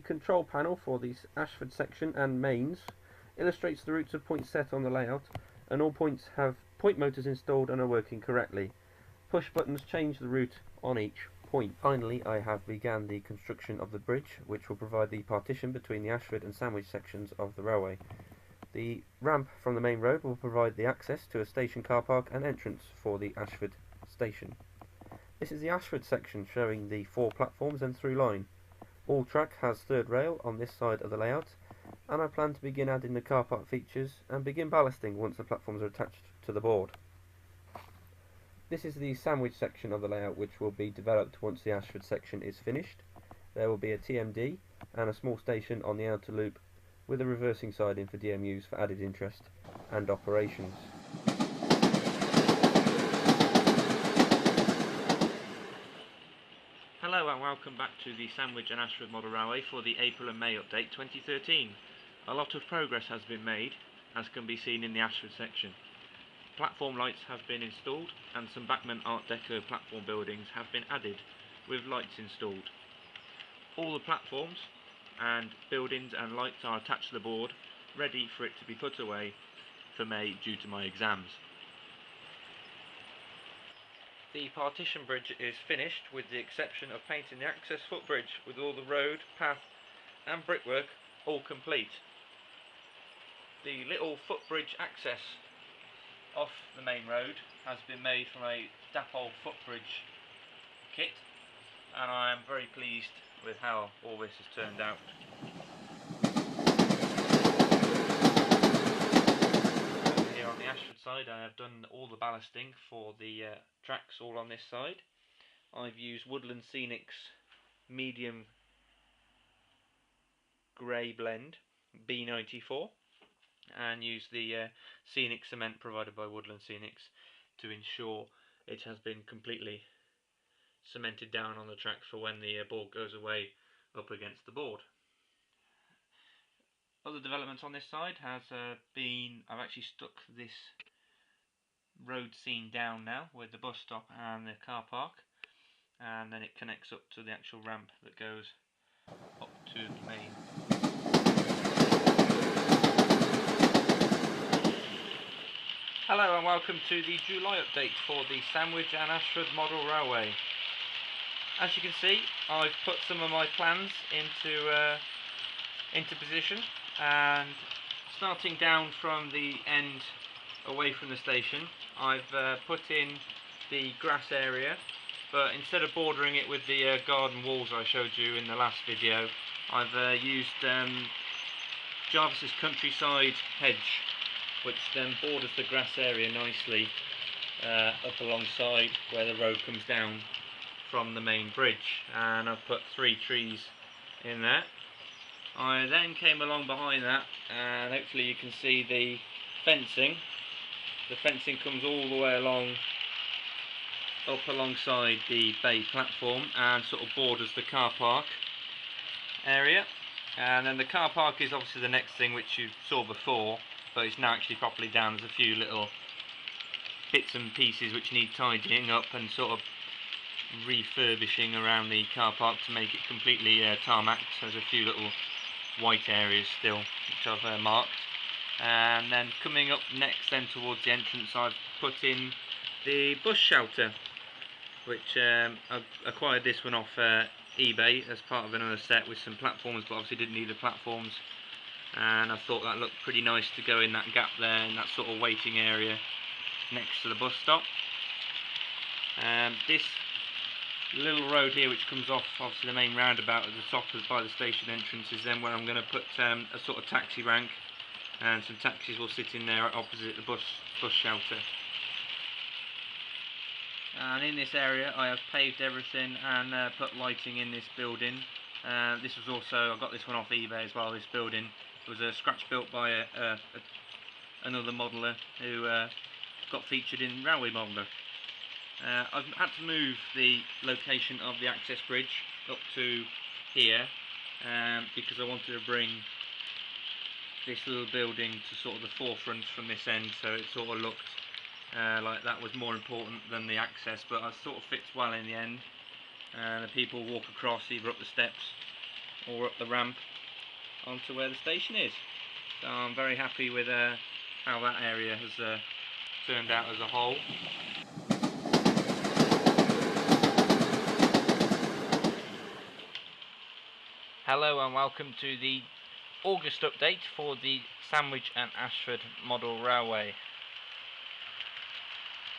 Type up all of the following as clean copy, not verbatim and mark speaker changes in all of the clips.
Speaker 1: control panel for the Ashford section and mains illustrates the routes of points set on the layout, and all points have point motors installed and are working correctly. Push buttons change the route on each point. Finally, I have begun the construction of the bridge, which will provide the partition between the Ashford and Sandwich sections of the railway. The ramp from the main road will provide the access to a station car park and entrance for the Ashford station. This is the Ashford section, showing the 4 platforms and through line. All track has third rail on this side of the layout, and I plan to begin adding the car park features and begin ballasting once the platforms are attached to the board. This is the Sandwich section of the layout, which will be developed once the Ashford section is finished. There will be a TMD and a small station on the outer loop with a reversing siding for DMUs for added interest and operations.
Speaker 2: Hello and welcome back to the Sandwich and Ashford Model Railway for the April and May update 2013. A lot of progress has been made, as can be seen in the Ashford section. Platform lights have been installed and some Bachmann Art Deco platform buildings have been added with lights installed. All the platforms and buildings and lights are attached to the board, ready for it to be put away for May due to my exams. The partition bridge is finished, with the exception of painting the access footbridge with all the road, path and brickwork all complete. The little footbridge access off the main road has been made from a Dapol footbridge kit, and I am very pleased with how all this has turned out. Over here on the Ashford side, I have done all the ballasting for the tracks all on this side. I've used Woodland Scenic's medium grey blend B94 and used the Scenic cement provided by Woodland Scenics to ensure it has been completely cemented down on the tracks for when the board goes away up against the board. Other developments on this side has been, I've actually stuck this road scene down now with the bus stop and the car park, and then it connects up to the actual ramp that goes up to the main. Hello and welcome to the July update for the Sandwich and Ashford Model Railway. As you can see, I've put some of my plans into position, and starting down from the end away from the station, I've put in the grass area, but instead of bordering it with the garden walls I showed you in the last video, I've used Jarvis's countryside hedge, which then borders the grass area nicely up alongside where the road comes down from the main bridge, and I've put 3 trees in there. I then came along behind that, and hopefully you can see the fencing. The fencing comes all the way along up alongside the bay platform and sort of borders the car park area. And then the car park is obviously the next thing, which you saw before, but it's now actually properly down. There's a few little bits and pieces which need tidying up and sort of refurbishing around the car park to make it completely tarmacked. There's a few little white areas still which I've marked. And then coming up next then towards the entrance, I've put in the bus shelter, which I've acquired this one off eBay as part of another set with some platforms, but obviously didn't need the platforms, and I thought that looked pretty nice to go in that gap there, in that sort of waiting area next to the bus stop. This little road here, which comes off obviously the main roundabout at the top by the station entrance, is then where I'm going to put a sort of taxi rank, and some taxis will sit in there opposite the bus shelter. And in this area I have paved everything and put lighting in this building. This was also, I got this one off eBay as well. This building was a scratch built by another modeller who got featured in Railway Modeller. I've had to move the location of the access bridge up to here because I wanted to bring this little building to sort of the forefront from this end, so it sort of looked like that was more important than the access, but it sort of fits well in the end. The people walk across either up the steps or up the ramp onto where the station is. So I'm very happy with how that area has turned out as a whole. Hello and welcome to the August update for the Sandwich and Ashford Model Railway.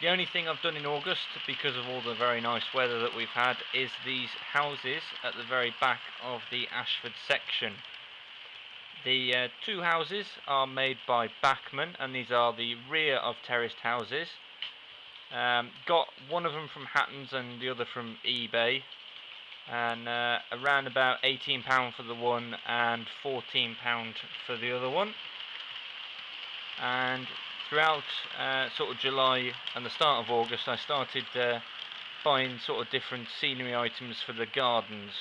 Speaker 2: The only thing I've done in August, because of all the very nice weather that we've had, is these houses at the very back of the Ashford section. The two houses are made by Bachmann, and these are the rear of terraced houses. Got one of them from Hatton's and the other from eBay, and around about £18 for the one and £14 for the other one. And throughout sort of July and the start of August, I started buying sort of different scenery items for the gardens.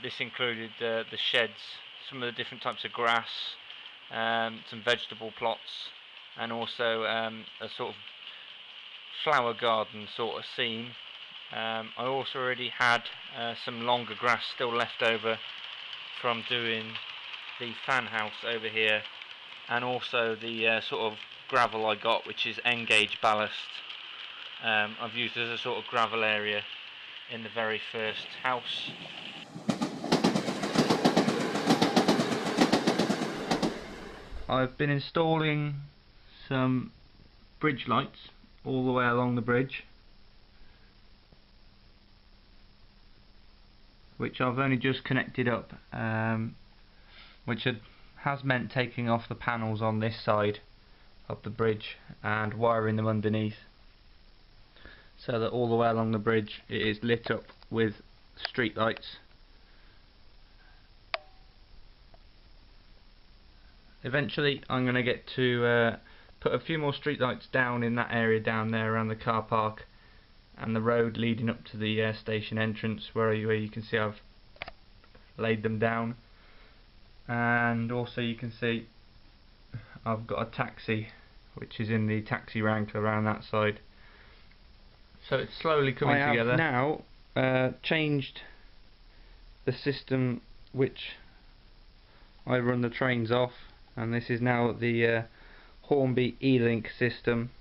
Speaker 2: This included the sheds, some of the different types of grass, some vegetable plots, and also a sort of flower garden sort of scene. I also already had some longer grass still left over from doing the fan house over here, and also the sort of gravel I got, which is N-gauge ballast. I've used as a sort of gravel area in the very first house. I've been installing some bridge lights all the way along the bridge, which I've only just connected up, which has meant taking off the panels on this side of the bridge and wiring them underneath, so that all the way along the bridge it is lit up with street lights. Eventually I'm going to get to put a few more street lights down in that area down there around the car park and the road leading up to the station entrance, where you can see I've laid them down. And also you can see I've got a taxi which is in the taxi rank around that side. So it's slowly coming together. I have now changed the system which I run the trains off, and this is now the Hornby E-Link system.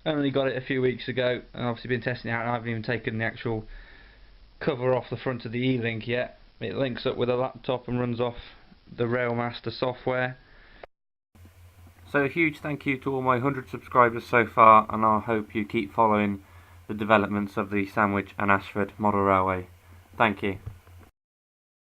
Speaker 2: Only got it a few weeks ago, and obviously been testing it out, and I haven't even taken the actual cover off the front of the E-Link yet. It links up with a laptop and runs off the Railmaster software. So a huge thank you to all my 100 subscribers so far, and I hope you keep following the developments of the Sandwich and Ashford Model Railway. Thank you.